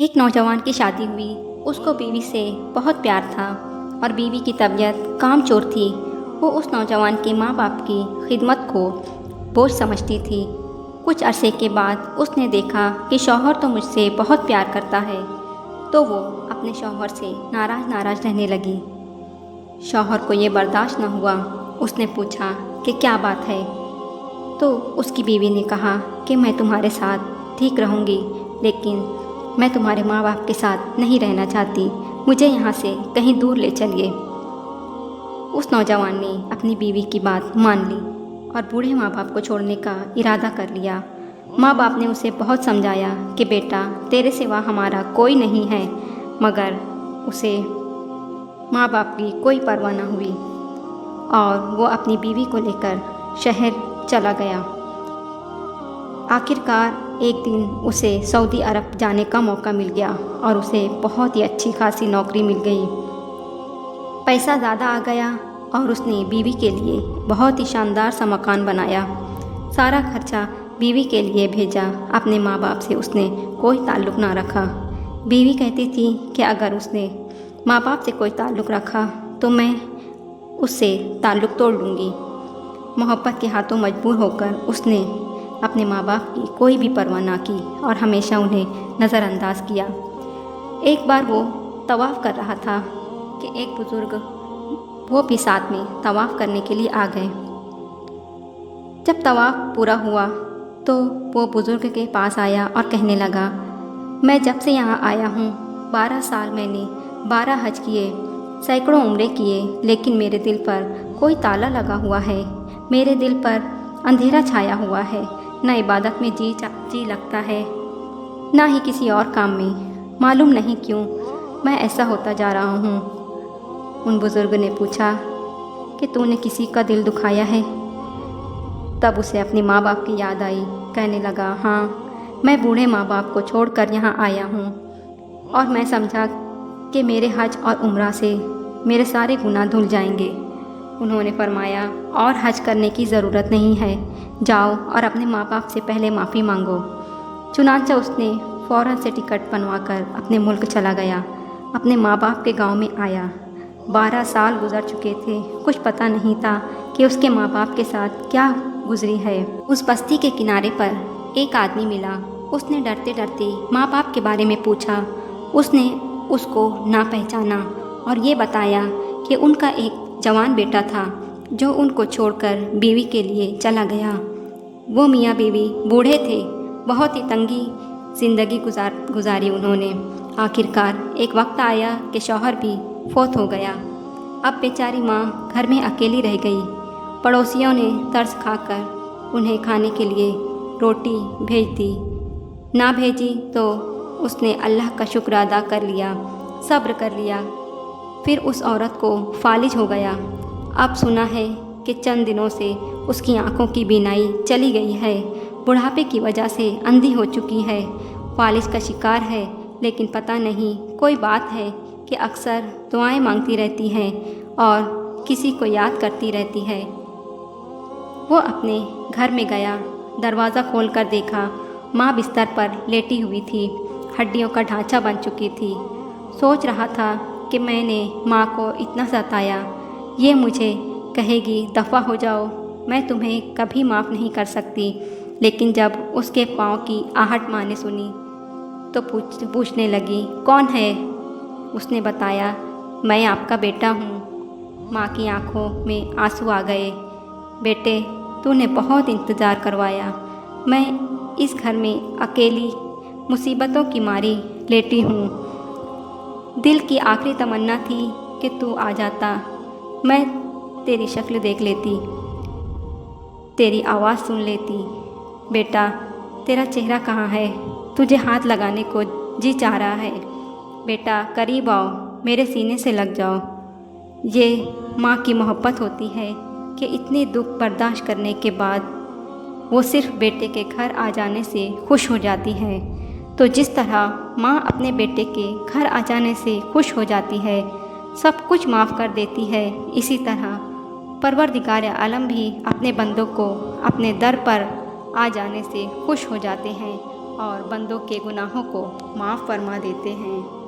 एक नौजवान की शादी हुई। उसको बीवी से बहुत प्यार था और बीवी की तबीयत कामचोर थी। वो उस नौजवान के माँ बाप की खिदमत को बोझ समझती थी। कुछ अरसे के बाद उसने देखा कि शौहर तो मुझसे बहुत प्यार करता है, तो वो अपने शौहर से नाराज़ रहने लगी। शौहर को ये बर्दाश्त न हुआ। उसने पूछा कि क्या बात है, तो उसकी बीवी ने कहा कि मैं तुम्हारे साथ ठीक रहूँगी, लेकिन मैं तुम्हारे माँ बाप के साथ नहीं रहना चाहती। मुझे यहाँ से कहीं दूर ले चलिए। उस नौजवान ने अपनी बीवी की बात मान ली और बूढ़े माँ बाप को छोड़ने का इरादा कर लिया। माँ बाप ने उसे बहुत समझाया कि बेटा, तेरे सिवा हमारा कोई नहीं है, मगर उसे माँ बाप की कोई परवाह न हुई और वो अपनी बीवी को लेकर शहर चला गया। आखिरकार एक दिन उसे सऊदी अरब जाने का मौका मिल गया और उसे बहुत ही अच्छी खासी नौकरी मिल गई। पैसा ज़्यादा आ गया और उसने बीवी के लिए बहुत ही शानदार सा मकान बनाया। सारा खर्चा बीवी के लिए भेजा। अपने माँ बाप से उसने कोई ताल्लुक़ ना रखा। बीवी कहती थी कि अगर उसने माँ बाप से कोई ताल्लुक़ रखा तो मैं उससे ताल्लुक़ तोड़ लूँगी। मोहब्बत के हाथों मजबूर होकर उसने अपने माँ बाप की कोई भी परवाह ना की और हमेशा उन्हें नज़रअंदाज किया। एक बार वो तवाफ़ कर रहा था कि एक बुज़ुर्ग वो भी साथ में तवाफ़ करने के लिए आ गए। जब तवाफ़ पूरा हुआ तो वो बुज़ुर्ग के पास आया और कहने लगा, मैं जब से यहाँ आया हूँ 12 साल मैंने 12 हज किए, सैकड़ों उम्रे किए, लेकिन मेरे दिल पर कोई ताला लगा हुआ है। मेरे दिल पर अंधेरा छाया हुआ है। न इबादत में जी लगता है, ना ही किसी और काम में। मालूम नहीं क्यों मैं ऐसा होता जा रहा हूँ। उन बुज़ुर्ग ने पूछा कि तूने किसी का दिल दुखाया है? तब उसे अपने माँ बाप की याद आई। कहने लगा, हाँ, मैं बूढ़े माँ बाप को छोड़कर यहाँ आया हूँ और मैं समझा कि मेरे हज और उम्रा से मेरे सारे गुनाह धुल जाएंगे। उन्होंने फरमाया, और हज करने की ज़रूरत नहीं है, जाओ और अपने माँ बाप से पहले माफ़ी मांगो। चुनांचे उसने फ़ौरन से टिकट बनवाकर अपने मुल्क चला गया। अपने माँ बाप के गांव में आया। 12 साल गुजर चुके थे। कुछ पता नहीं था कि उसके माँ बाप के साथ क्या गुजरी है। उस बस्ती के किनारे पर एक आदमी मिला। उसने डरते डरते माँ बाप के बारे में पूछा। उसने उसको ना पहचाना और ये बताया कि उनका एक जवान बेटा था जो उनको छोड़कर बीवी के लिए चला गया। वो मियाँ बीवी बूढ़े थे। बहुत ही तंगी ज़िंदगी गुजारी उन्होंने। आखिरकार एक वक्त आया कि शौहर भी फौत हो गया। अब बेचारी माँ घर में अकेली रह गई। पड़ोसियों ने तरस खाकर उन्हें खाने के लिए रोटी भेज दी। ना भेजी तो उसने अल्लाह का शुक्र अदा कर लिया, सब्र कर लिया। फिर उस औरत को फालिज हो गया। अब सुना है कि चंद दिनों से उसकी आंखों की बीनाई चली गई है। बुढ़ापे की वजह से अंधी हो चुकी है। फालिज का शिकार है, लेकिन पता नहीं कोई बात है कि अक्सर दुआएं मांगती रहती है और किसी को याद करती रहती है। वो अपने घर में गया। दरवाज़ा खोलकर देखा, माँ बिस्तर पर लेटी हुई थी। हड्डियों का ढांचा बन चुकी थी। सोच रहा था कि मैंने माँ को इतना सताया, ये मुझे कहेगी दफ़ा हो जाओ, मैं तुम्हें कभी माफ़ नहीं कर सकती। लेकिन जब उसके पाँव की आहट माँ ने सुनी तो पूछने लगी, कौन है? उसने बताया, मैं आपका बेटा हूँ। माँ की आंखों में आंसू आ गए। बेटे, तूने बहुत इंतज़ार करवाया। मैं इस घर में अकेली मुसीबतों की मारी लेटी हूँ। दिल की आखिरी तमन्ना थी कि तू आ जाता, मैं तेरी शक्ल देख लेती, तेरी आवाज़ सुन लेती। बेटा, तेरा चेहरा कहाँ है? तुझे हाथ लगाने को जी चाह रहा है। बेटा, करीब आओ, मेरे सीने से लग जाओ। ये माँ की मोहब्बत होती है कि इतने दुख बर्दाश्त करने के बाद वो सिर्फ बेटे के घर आ जाने से खुश हो जाती है। तो जिस तरह माँ अपने बेटे के घर आ जाने से खुश हो जाती है, सब कुछ माफ़ कर देती है, इसी तरह परवरदिगार आलम भी अपने बंदों को अपने दर पर आ जाने से खुश हो जाते हैं और बंदों के गुनाहों को माफ़ फरमा देते हैं।